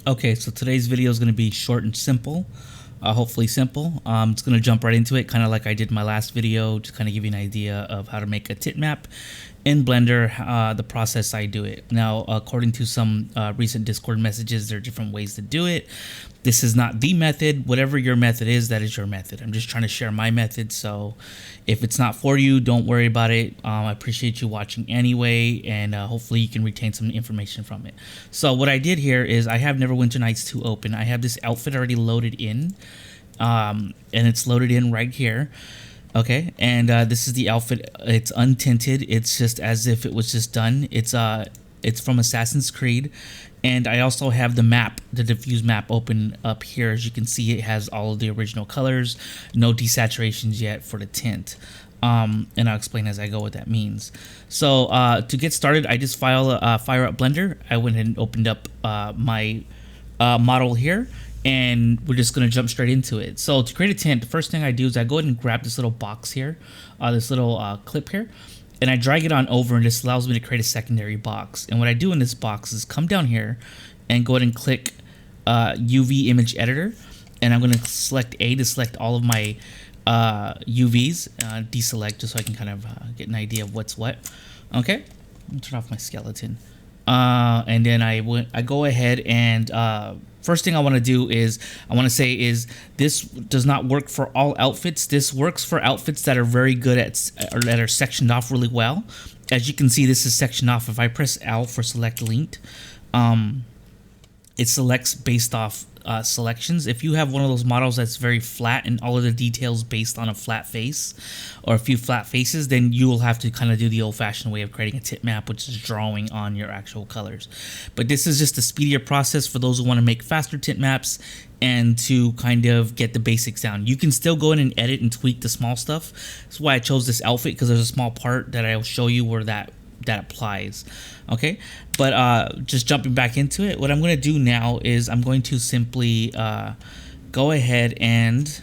Okay, so today's video is going to be short and simple, hopefully simple. It's going to jump right into it, kind of like I did my last video, to kind of give you an idea of how to make a tint map in Blender, the process I do it. Now, according to some recent Discord messages, there are different ways to do it. This is not the method. Whatever your method is, that is your method. I'm just trying to share my method, so if it's not for you, don't worry about it. I appreciate you watching anyway, and hopefully you can retain some information from it. So what I did here is I have Neverwinter Nights 2 open. I have this outfit already loaded in, and it's loaded in right here. Okay, and this is the outfit. It's untinted. It's just as if it was just done. It's from Assassin's Creed, and I also have the map, the diffuse map, open up here. As you can see, it has all of the original colors, no desaturations yet for the tint. And I'll explain as I go what that means. So to get started, I just fire up Blender. I went ahead and opened up my model here, and we're just going to jump straight into it. So to create a tint, the first thing I do is I go ahead and grab this little box here, this little clip here, and I drag it on over, and this allows me to create a secondary box. And what I do in this box is come down here and go ahead and click UV image editor, and I'm going to select A to select all of my UVs, deselect just so I can kind of get an idea of what's what. Okay, I'll turn off my skeleton. And then I go ahead and first thing I want to do is this does not work for all outfits. This works for outfits that are very good at, or that are sectioned off really well. As you can see, this is sectioned off. If I press L for select linked, it selects based off selections. If you have one of those models that's very flat and all of the details based on a flat face or a few flat faces, then you will have to kind of do the old-fashioned way of creating a tint map, which is drawing on your actual colors. But this is just a speedier process for those who want to make faster tint maps and to kind of get the basics down. You can still go in and edit and tweak the small stuff. That's why I chose this outfit, because there's a small part that I'll show you where that applies. Okay, but just jumping back into it, what I'm going to do now is I'm going to simply go ahead and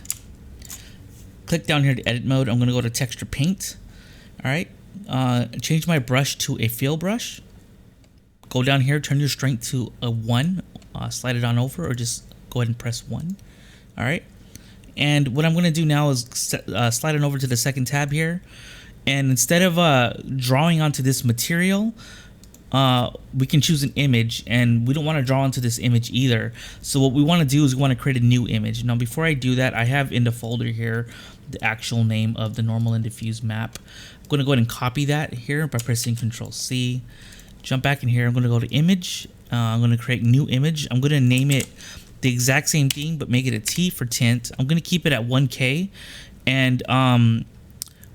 click down here to edit mode. I'm going to go to texture paint. All right, change my brush to a fill brush. Go down here, turn your strength to a 1, slide it on over, or just go ahead and press 1. All right, and what I'm going to do now is slide it over to the second tab here. And instead of drawing onto this material, we can choose an image, and we don't want to draw onto this image either. So what we want to do is we want to create a new image. Now, before I do that, I have in the folder here the actual name of the normal and diffuse map. I'm going to go ahead and copy that here by pressing Control-C. Jump back in here. I'm going to go to image. I'm going to create new image. I'm going to name it the exact same thing, but make it a T for tint. I'm going to keep it at 1K, and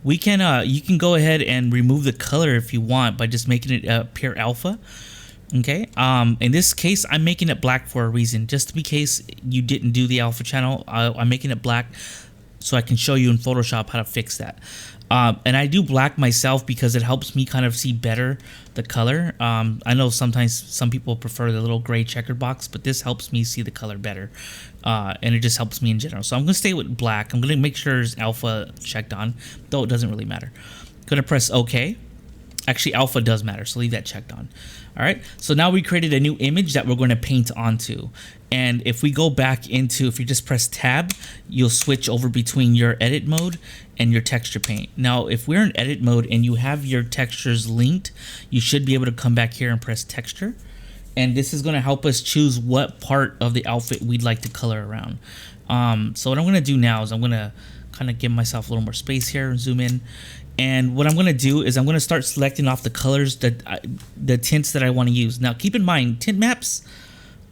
we can you can go ahead and remove the color if you want by just making it pure alpha. Okay, in this case I'm making it black for a reason, just in case you didn't do the alpha channel. I'm making it black so I can show you in Photoshop how to fix that. And I do black myself because it helps me kind of see better the color. I know sometimes some people prefer the little gray checkered box, but this helps me see the color better. And it just helps me in general. So I'm going to stay with black. I'm going to make sure there's alpha checked on, though it doesn't really matter. I'm going to press OK. Actually, alpha does matter, so leave that checked on. All right, so now we created a new image that we're going to paint onto. And if we go back into, if you just press tab, you'll switch over between your edit mode and your texture paint. Now, if we're in edit mode and you have your textures linked, you should be able to come back here and press texture. And this is going to help us choose what part of the outfit we'd like to color around. So what I'm going to do now is I'm going to kind of give myself a little more space here and zoom in. And what I'm going to do is I'm going to start selecting off the colors, the tints that I want to use. Now, keep in mind, tint maps,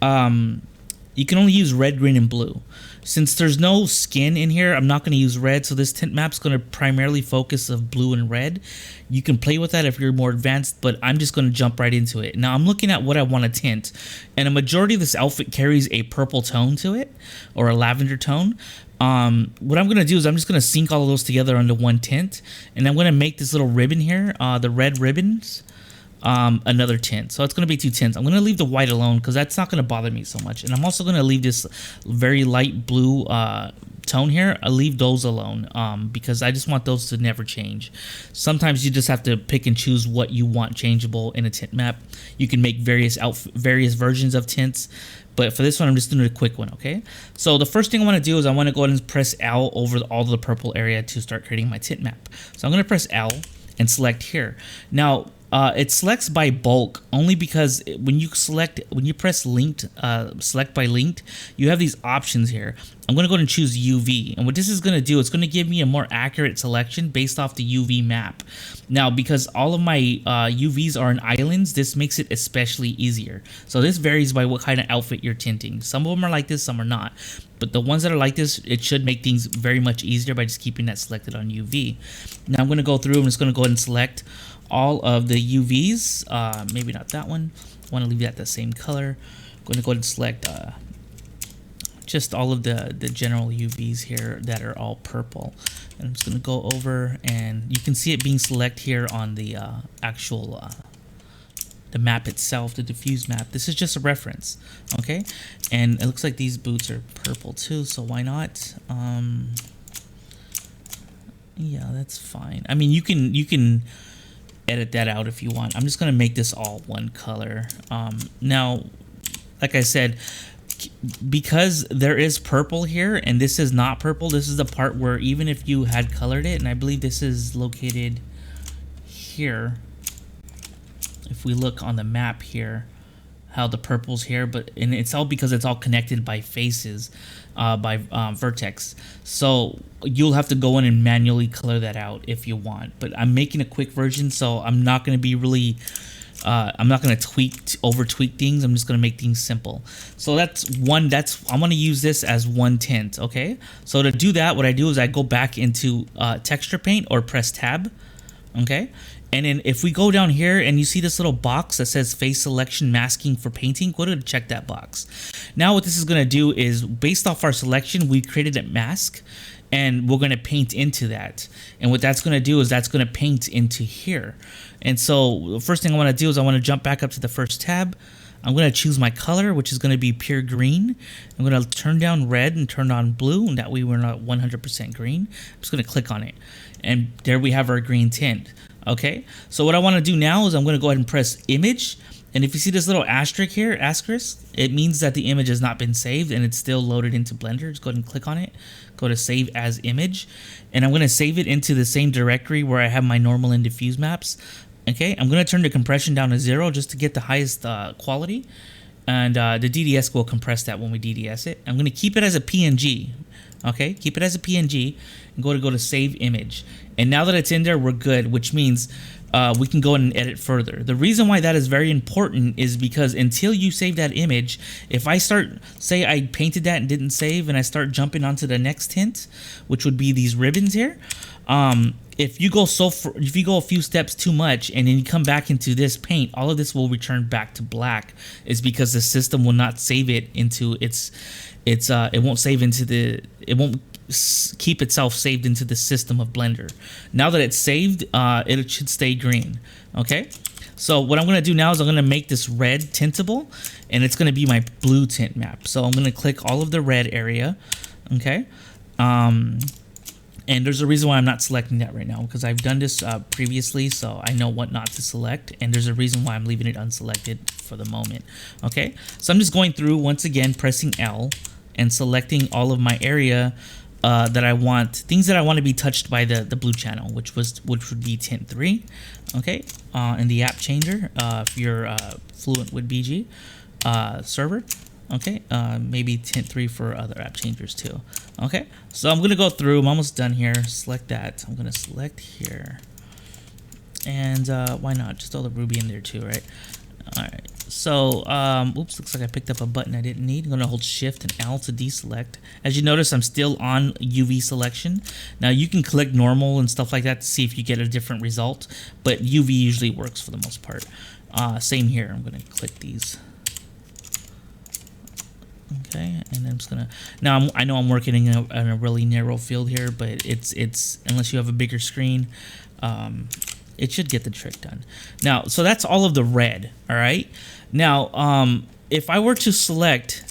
you can only use red, green, and blue. Since there's no skin in here, I'm not going to use red, so this tint map's going to primarily focus of blue and red. You can play with that if you're more advanced, but I'm just going to jump right into it. Now, I'm looking at what I want to tint, and a majority of this outfit carries a purple tone to it, or a lavender tone. What I'm going to do is I'm just going to sync all of those together under one tint, and I'm going to make this little ribbon here, the red ribbons, another tint. So it's going to be 2 tints. I'm going to leave the white alone because that's not going to bother me so much. And I'm also going to leave this very light blue tone here, I leave those alone because I just want those to never change. Sometimes you just have to pick and choose what you want changeable in a tint map. You can make various versions of tints, but for this one I'm just doing a quick one. Okay, so the first thing I want to do is I want to go ahead and press L over all the purple area to start creating my tint map. So I'm going to press L and select here. Now it selects by bulk only because when you press linked, select by linked, you have these options here. I'm going to go ahead and choose UV, and what this is going to do, it's going to give me a more accurate selection based off the UV map. Now, because all of my UVs are in islands, this makes it especially easier. So this varies by what kind of outfit you're tinting. Some of them are like this, some are not. But the ones that are like this, it should make things very much easier by just keeping that selected on UV. Now I'm going to go through and just going to go ahead and select all of the UVs. Maybe not that one. I want to leave that the same color. I'm going to go ahead and select just all of the general UVs here that are all purple. And I'm just going to go over, and you can see it being selected here on the actual the map itself, the diffuse map. This is just a reference, okay? And it looks like these boots are purple too, so why not? Yeah, that's fine. I mean, you can edit that out if you want. I'm just gonna make this all one color. Now, like I said, because there is purple here and this is not purple, this is the part where even if you had colored it, and I believe this is located here. If we look on the map here, how the purple's here, and it's all because it's all connected by faces, by vertex. So you'll have to go in and manually color that out if you want. But I'm making a quick version, so I'm not going to be really, I'm not going to over tweak things. I'm just going to make things simple. So I'm going to use this as one tint. Okay. So to do that, what I do is I go back into texture paint or press tab. Okay. And then if we go down here and you see this little box that says face selection masking for painting, go ahead and check that box. Now what this is going to do is, based off our selection, we created a mask and we're going to paint into that. And what that's going to do is that's going to paint into here. And so the first thing I want to do is I want to jump back up to the first tab. I'm going to choose my color, which is going to be pure green. I'm going to turn down red and turn on blue, and that way we're not 100% green. I'm just going to click on it. And there we have our green tint. Okay, so what I want to do now is I'm going to go ahead and press image, and if you see this little asterisk here, it means that the image has not been saved and it's still loaded into Blender. Just go ahead and click on it, go to save as image, and I'm going to save it into the same directory where I have my normal and diffuse maps. Okay, I'm going to turn the compression down to 0 just to get the highest quality, and the DDS will compress that when we DDS it. I'm going to keep it as a PNG. Okay, keep it as a PNG and go to save image. And now that it's in there, we're good, which means we can go in and edit further. The reason why that is very important is because until you save that image, if I say I painted that and didn't save, and I start jumping onto the next tint, which would be these ribbons here, if you go a few steps too much and then you come back into this paint, all of this will return back to black. Is because the system will not save it into it won't save into it won't keep itself saved into the system of Blender. Now that it's saved, it should stay green. Okay, so what I'm going to do now is I'm going to make this red tintable, and it's going to be my blue tint map. So I'm going to click all of the red area. Okay, and there's a reason why I'm not selecting that right now, because I've done this previously, so I know what not to select, and there's a reason why I'm leaving it unselected for the moment. Okay, so I'm just going through once again, pressing L and selecting all of my area that I want, things that I want to be touched by the blue channel, which would be tint 3. Okay, and the app changer, if you're fluent with BG server. Okay, maybe tint 3 for other app changers too. Okay, so I'm gonna go through. I'm almost done here. Select that. I'm gonna select here, and why not just throw the ruby in there too, right? All right. So, oops, looks like I picked up a button I didn't need. I'm gonna hold Shift and L to deselect. As you notice, I'm still on UV selection. Now you can click normal and stuff like that to see if you get a different result, but UV usually works for the most part. Same here. I'm gonna click these. Okay, and then I'm just gonna, now I know I'm working in a really narrow field here, but it's unless you have a bigger screen, it should get the trick done. Now, so that's all of the red. All right, now if I were to select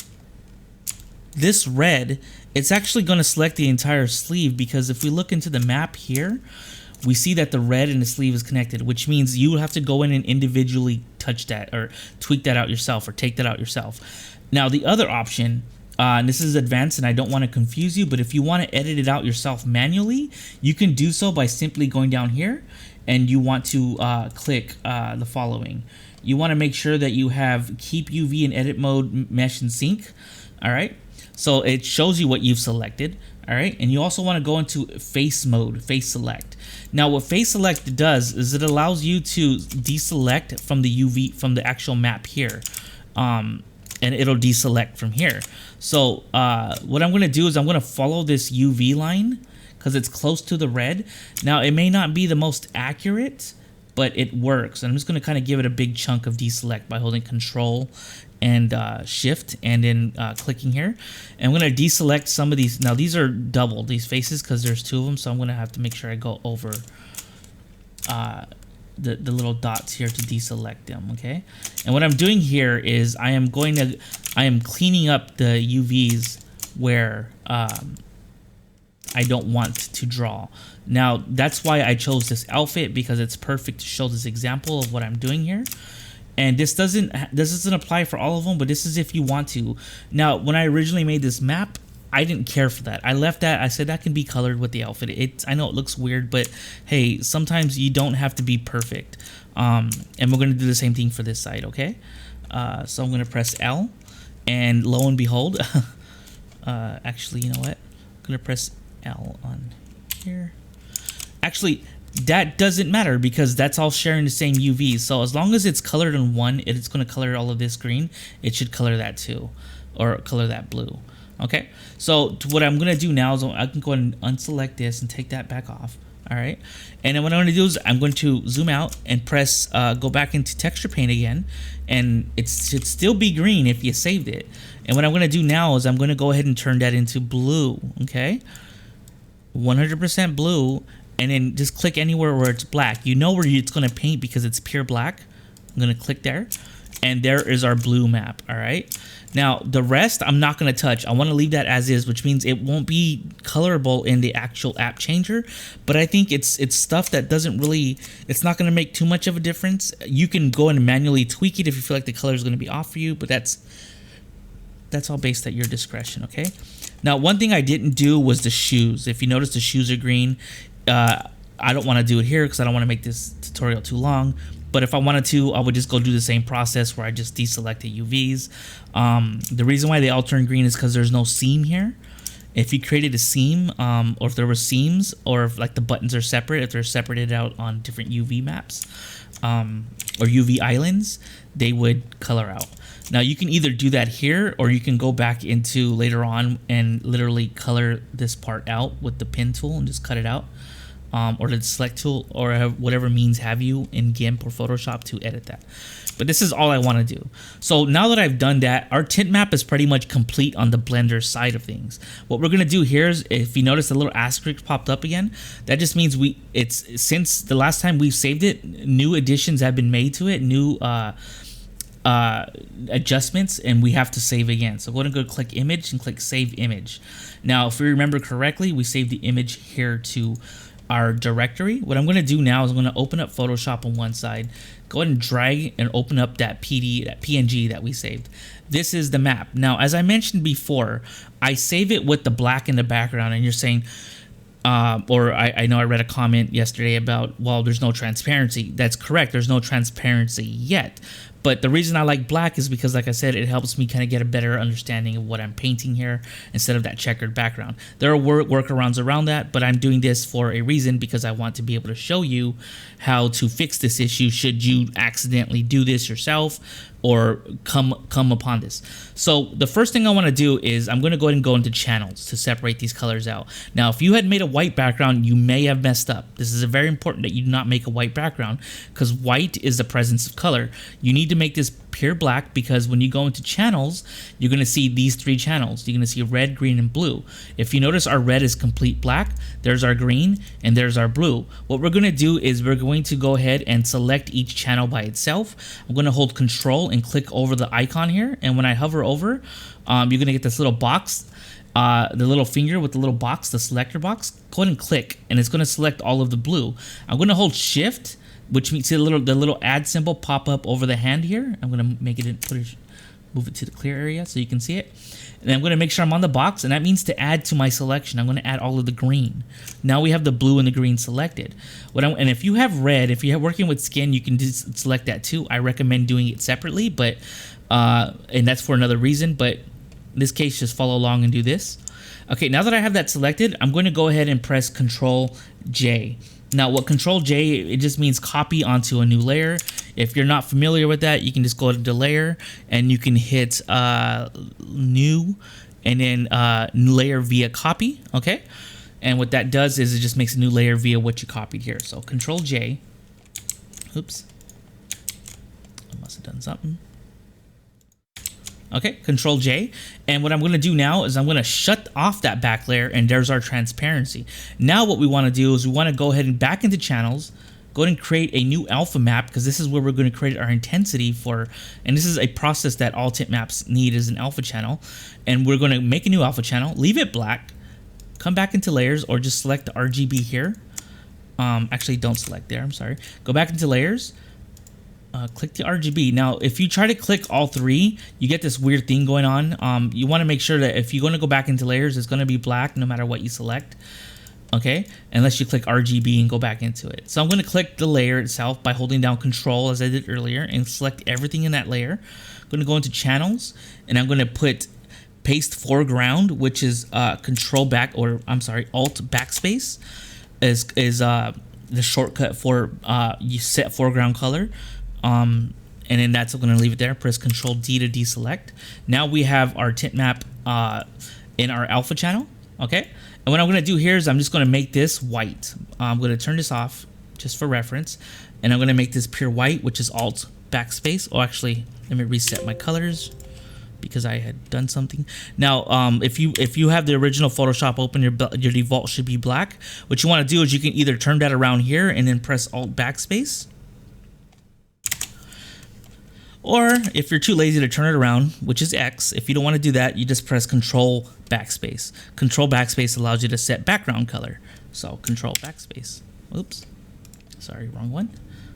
this red it's actually going to select the entire sleeve, because if we look into the map here, we see that the red in the sleeve is connected, which means you have to go in and individually touch that or tweak that out yourself or take that out yourself. Now, the other option, and this is advanced and I don't want to confuse you, but if you want to edit it out yourself manually, you can do so by simply going down here and you want to click the following. You want to make sure that you have keep UV in edit mode, mesh and sync. All right. So it shows you what you've selected. All right. And you also want to go into face mode, face select. Now what face select does is it allows you to deselect from the UV, from the actual map here. And it'll deselect from here. So what I'm going to do is I'm going to follow this UV line because it's close to the red. Now it may not be the most accurate, but it works. And I'm just going to kind of give it a big chunk of deselect by holding Control and Shift and then clicking here. And I'm going to deselect some of these. Now these are double, these faces, because there's two of them. So I'm going to have to make sure I go over the little dots here to deselect them, okay? And what I'm doing here is I am cleaning up the UVs where I don't want to draw. Now that's why I chose this outfit, because it's perfect to show this example of what I'm doing here. And this doesn't apply for all of them, but this is if you want to. Now when I originally made this map, I didn't care for that. I left that. I said that can be colored with the outfit. I know it looks weird, but hey, sometimes you don't have to be perfect. And we're going to do the same thing for this side, okay? So I'm going to press L, and lo and behold, actually, you know what? I'm going to press L on here. Actually, that doesn't matter because that's all sharing the same UV. So as long as it's colored on one, it's going to color all of this green. It should color that too, or color that blue. Okay, so what I'm going to do now is I can go ahead and unselect this and take that back off. All right, and then what I'm going to do is I'm going to zoom out and press go back into texture paint again, and it should still be green if you saved it. And what I'm going to do now is I'm going to go ahead and turn that into blue. Okay, 100% blue, and then just click anywhere where it's black. You know where it's going to paint because it's pure black. I'm going to click there, and there is our blue map. All right. Now, the rest I'm not going to touch. I want to leave that as is, which means it won't be colorable in the actual app changer. But I think it's stuff that doesn't really, it's not going to make too much of a difference. You can go and manually tweak it if you feel like the color is going to be off for you, but that's all based at your discretion, okay? Now, one thing I didn't do was the shoes. If you notice, the shoes are green. I don't want to do it here because I don't want to make this tutorial too long. But if I wanted to, I would just go do the same process where I just deselect the UVs. The reason why they all turn green is because there's no seam here. If you created a seam, or if there were seams, or if like the buttons are separate, if they're separated out on different UV maps or UV islands, they would color out. Now you can either do that here, or you can go back into later on and literally color this part out with the pen tool and just cut it out. Or the select tool, or whatever means have you in GIMP or Photoshop to edit that. But this is all I want to do. So now that I've done that, our tint map is pretty much complete on the Blender side of things. What we're going to do here is, if you notice the little asterisk popped up again, that just means since the last time we saved it, new additions have been made to it, new adjustments, and we have to save again. So go ahead and go click image and click save image. Now, if we remember correctly, we saved the image here to our directory. What I'm going to do now is I'm going to open up Photoshop on one side, go ahead and drag and open up that PNG that we saved. This is the map. Now, as I mentioned before, I save it with the black in the background, and you're saying, or I know I read a comment yesterday about, well, there's no transparency. That's correct. There's no transparency yet. But the reason I like black is because, like I said, it helps me kind of get a better understanding of what I'm painting here instead of that checkered background. There are workarounds around that, but I'm doing this for a reason, because I want to be able to show you how to fix this issue should you accidentally do this yourself or come upon this. So the first thing I want to do is I'm going to go ahead and go into channels to separate these colors out. Now, if you had made a white background, you may have messed up. This is very important that you do not make a white background, because white is the presence of color. You need to make this pure black, because when you go into channels, you're going to see these three channels. You're going to see red, green, and blue. If you notice, our red is complete black, there's our green, and there's our blue. What we're going to do is we're going to go ahead and select each channel by itself. I'm going to hold Control and click over the icon here, and when I hover over, you're going to get this little box. the little finger with the little box, the selector box, go ahead and click, and it's going to select all of the blue. I'm going to hold shift, which means the little add symbol pop up over the hand here. I'm going to make it, move it to the clear area so you can see it. And I'm going to make sure I'm on the box, and that means to add to my selection, I'm going to add all of the green. Now we have the blue and the green selected. And if you have red, if you're working with skin, you can just select that too. I recommend doing it separately, but and that's for another reason, but in this case, just follow along and do this. Okay, now that I have that selected, I'm going to go ahead and press Control J. Now, what Control J, it just means copy onto a new layer. If you're not familiar with that, you can just go to layer and you can hit new and then layer via copy, okay? And what that does is it just makes a new layer via what you copied here. So Control J, oops, I must have done something. Okay, Control J, and what I'm going to do now is I'm going to shut off that back layer, and there's our transparency. Now what we want to do is we want to go ahead and back into channels, go ahead and create a new alpha map, because this is where we're going to create our intensity for, and this is a process that all tint maps need, is an alpha channel. And we're going to make a new alpha channel, leave it black, come back into layers, or just select the RGB here. Actually, don't select there, I'm sorry. Go back into layers. Click the RGB. Now, if you try to click all three, you get this weird thing going on. You want to make sure that if you're going to go back into layers, it's going to be black no matter what you select. Okay, unless you click RGB and go back into it. So I'm going to click the layer itself by holding down Control as I did earlier and select everything in that layer. I'm going to go into channels and I'm going to put paste foreground, which is Control back, or I'm sorry, Alt backspace is the shortcut for you set foreground color. And then that's going to leave it there. Press Control D to deselect. Now we have our tint map in our alpha channel. Okay. And what I'm going to do here is I'm just going to make this white. I'm going to turn this off just for reference. And I'm going to make this pure white, which is Alt backspace. Oh, actually, let me reset my colors because I had done something. Now, if you have the original Photoshop open, your default should be black. What you want to do is you can either turn that around here and then press Alt backspace. Or if you're too lazy to turn it around, which is X, if you don't want to do that, you just press Control backspace. Control backspace allows you to set background color. So Control backspace. Oops. Sorry, wrong one.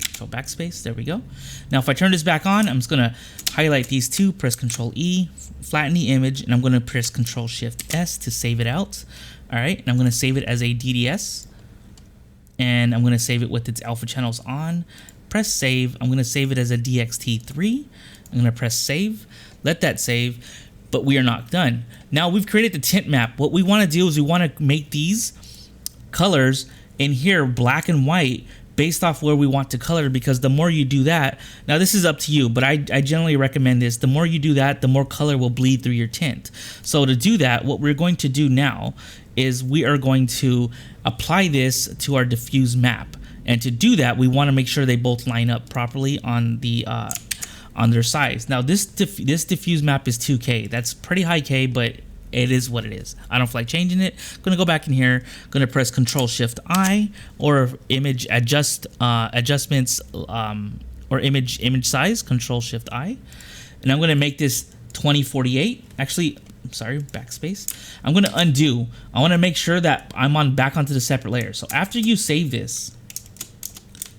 Control backspace. There we go. Now if I turn this back on, I'm just going to highlight these two, press Control E, flatten the image, and I'm going to press Control Shift S to save it out. All right, and I'm going to save it as a DDS. And I'm going to save it with its alpha channels on. Press save. I'm going to save it as a DXT3. I'm going to press save. Let that save. But we are not done. Now we've created the tint map. What we want to do is we want to make these colors in here black and white based off where we want to color, because the more you do that, now this is up to you, but I generally recommend this. The more you do that, the more color will bleed through your tint. So to do that, what we're going to do now is we are going to apply this to our diffuse map. And to do that, we want to make sure they both line up properly on the on their size. Now this diffuse map is 2K. That's pretty high K, but it is what it is. I don't feel like changing it. I'm gonna go back in here. Gonna press Control Shift I, or image adjustments, or image size. Control Shift I, and I'm gonna make this 2048. Actually, I'm sorry, backspace. I'm gonna undo. I want to make sure that I'm back onto the separate layer. So after you save this.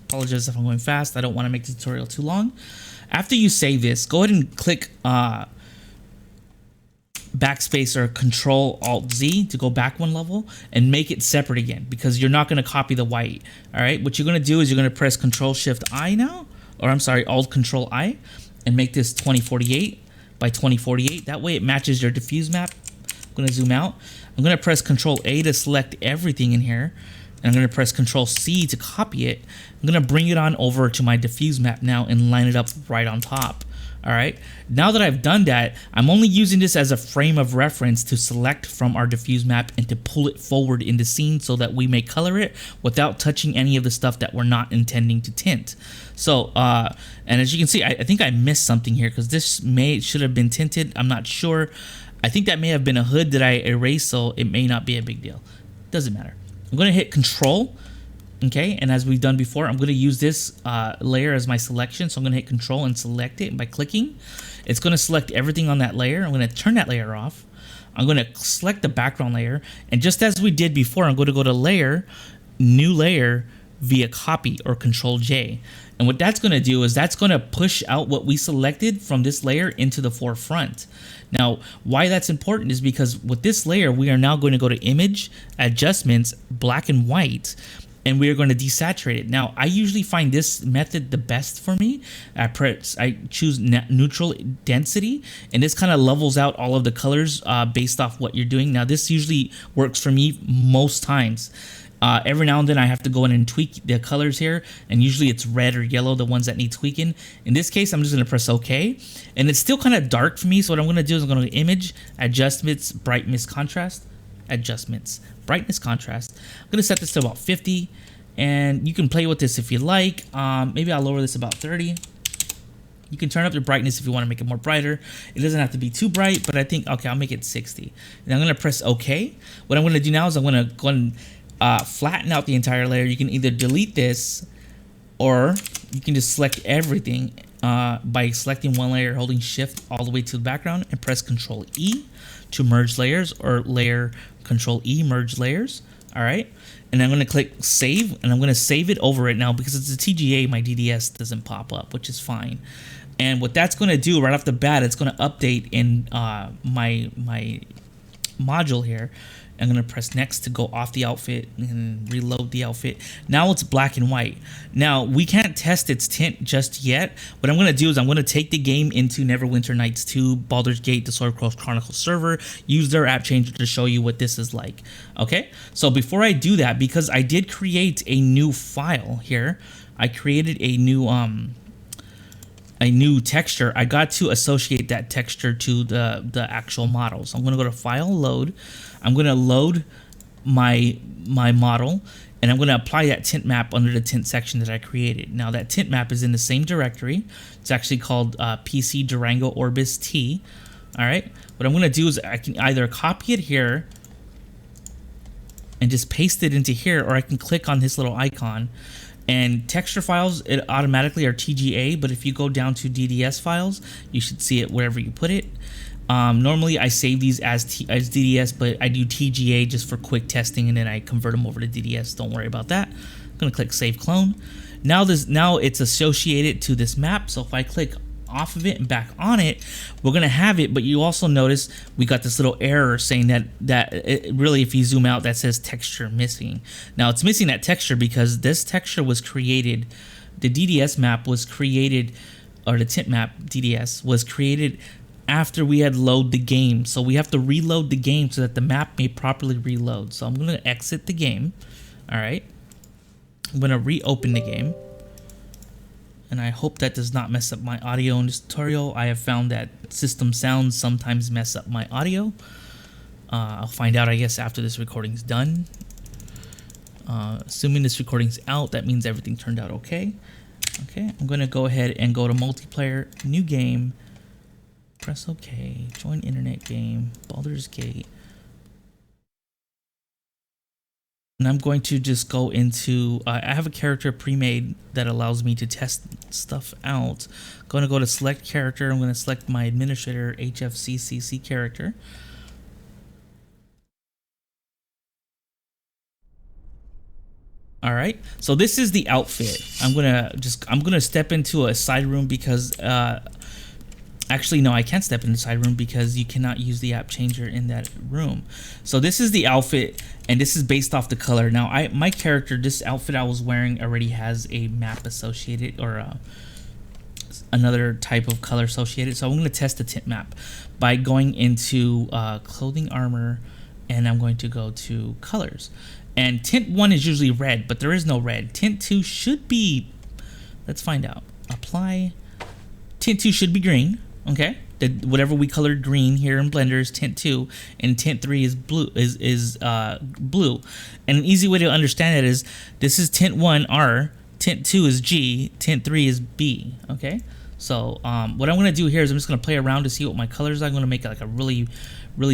Apologize if I'm going fast. I don't want to make the tutorial too long. After you save this, go ahead and click backspace or Control Alt Z to go back one level and make it separate again, because you're not going to copy the white. All right. What you're going to do is you're going to press Control Shift I now, or I'm sorry, Alt Control I, and make this 2048 by 2048. That way it matches your diffuse map. I'm going to zoom out. I'm going to press Control A to select everything in here. And I'm going to press Control C to copy it. I'm going to bring it on over to my diffuse map now and line it up right on top. All right. Now that I've done that, I'm only using this as a frame of reference to select from our diffuse map and to pull it forward in the scene so that we may color it without touching any of the stuff that we're not intending to tint. So, and as you can see, I think I missed something here, because this should have been tinted. I'm not sure. I think that may have been a hood that I erased, so it may not be a big deal. Doesn't matter. I'm going to hit Control, okay, and as we've done before, I'm going to use this layer as my selection, so I'm going to hit Control and select it by clicking. It's going to select everything on that layer. I'm going to turn that layer off. I'm going to select the background layer, and just as we did before, I'm going to go to layer, new layer, via copy or Control J. And what that's going to do is that's going to push out what we selected from this layer into the forefront. Now, why that's important is because with this layer, we are now going to go to Image, Adjustments, Black and White, and we are going to desaturate it. Now, I usually find this method the best for me. I choose neutral density, and this kind of levels out all of the colors based off what you're doing. Now, this usually works for me most times. Every now and then I have to go in and tweak the colors here, and usually it's red or yellow, the ones that need tweaking. In this case, I'm just going to press OK, and it's still kind of dark for me, so what I'm going to do is I'm going to Image, Adjustments, Brightness, Contrast, Adjustments, Brightness, Contrast. I'm going to set this to about 50, and you can play with this if you like. Maybe I'll lower this about 30. You can turn up the brightness if you want to make it more brighter. It doesn't have to be too bright, but I think, okay, I'll make it 60. And I'm going to press OK. What I'm going to do now is I'm going to go and flatten out the entire layer. You can either delete this, or you can just select everything by selecting one layer, holding Shift all the way to the background, and press Control E to merge layers, or layer Control E, merge layers. All right, and I'm going to click Save, and I'm going to save it over it now because it's a TGA. My DDS doesn't pop up, which is fine. And what that's going to do right off the bat, it's going to update in my module here. I'm going to press next to go off the outfit and reload the outfit. Now it's black and white. Now we can't test its tint just yet. What I'm going to do is I'm going to take the game into Neverwinter Nights 2, Baldur's Gate, the Sword Coast Chronicles server, use their app changer to show you what this is like. Okay, so before I do that, because I did create a new file here, I created a new texture. I got to associate that texture to the actual model. So I'm going to go to File, Load. I'm going to load my model, and I'm going to apply that tint map under the tint section that I created. Now that tint map is in the same directory. It's actually called PC Durango Orbis T. All right. What I'm going to do is I can either copy it here and just paste it into here, or I can click on this little icon. And texture files, it automatically are TGA, but if you go down to DDS files, you should see it wherever you put it. Normally I save these as DDS, but I do TGA just for quick testing, and then I convert them over to DDS. Don't worry about that. I'm gonna click Save Clone. Now it's associated to this map. So if I click off of it and back on it, we're gonna have it. But you also notice we got this little error saying that it really, if you zoom out, that says texture missing. Now it's missing that texture because this texture was created, the DDS map was created, or the tint map DDS was created after we had load the game. So we have to reload the game so that the map may properly reload. So I'm gonna exit the game. All right, I'm gonna reopen the game. And I hope that does not mess up my audio in this tutorial. I have found that system sounds sometimes mess up my audio. I'll find out, I guess, after this recording's done. Assuming this recording's out, that means everything turned out okay. Okay, I'm going to go ahead and go to multiplayer, new game, press OK, join internet game, Baldur's Gate. And I'm going to just go into, I have a character pre-made that allows me to test stuff out. I'm going to go to select character. I'm going to select my administrator HFCCC character. All right, so this is the outfit. I'm gonna step into a side room because actually, no, I can't step in the side room because you cannot use the app changer in that room. So this is the outfit, and this is based off the color. Now, my character, this outfit I was wearing already has a map associated, or another type of color associated. So I'm going to test the tint map by going into clothing, armor, and I'm going to go to colors. And tint 1 is usually red, but there is no red. Tint 2 should be, let's find out. Apply. Tint 2 should be green. Okay, whatever we colored green here in Blender is tint 2, and tint 3 is blue. Blue. And an easy way to understand it is this is tint 1 R, tint 2 is G, tint 3 is B. Okay, so what I'm gonna do here is I'm just gonna play around to see what my colors are. I'm gonna make like a really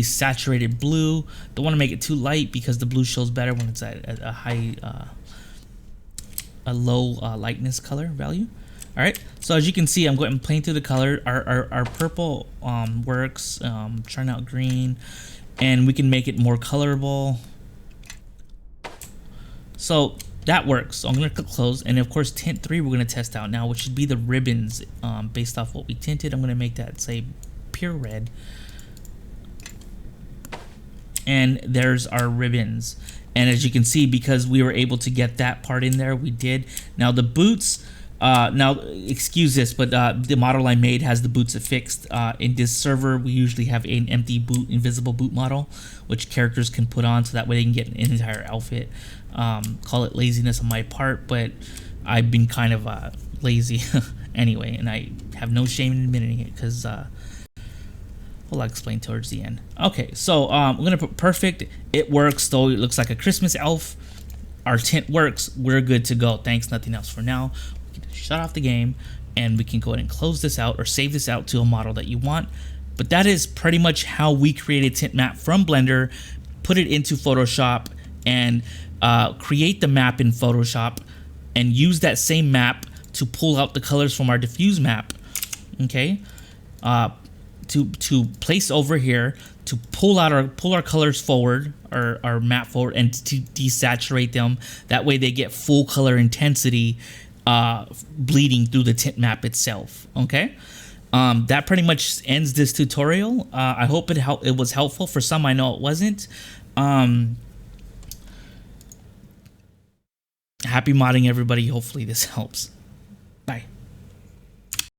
saturated blue. Don't want to make it too light because the blue shows better when it's at a high, a low lightness color value. All right, so as you can see, I'm going and playing through the color. Our purple works. Trying out green, and we can make it more colorable. So that works. So I'm gonna click close, and of course tint 3 we're gonna test out now, which should be the ribbons based off what we tinted. I'm gonna make that say pure red, and there's our ribbons. And as you can see, because we were able to get that part in there, we did. Now the boots, now excuse this, but the model I made has the boots affixed. In this server, we usually have an empty boot, invisible boot model, which characters can put on, so that way they can get an entire outfit. Call it laziness on my part, but I've been kind of lazy anyway, and I have no shame in admitting it, because well, I'll explain towards the end. Okay, so I'm gonna put perfect. It works, though it looks like a Christmas elf. Our tint works. We're good to go. Thanks, nothing else for now. We can shut off the game, and we can go ahead and close this out or save this out to a model that you want. But that is pretty much how we created tint map from Blender, put it into Photoshop, and create the map in Photoshop, and use that same map to pull out the colors from our diffuse map. Okay. To place over here, to pull our colors forward, our map forward, and to desaturate them. That way they get full color intensity bleeding through the tint map itself. Okay, that pretty much ends this tutorial. I hope it was helpful. For some, I know it wasn't. Happy modding, everybody. Hopefully this helps. Bye.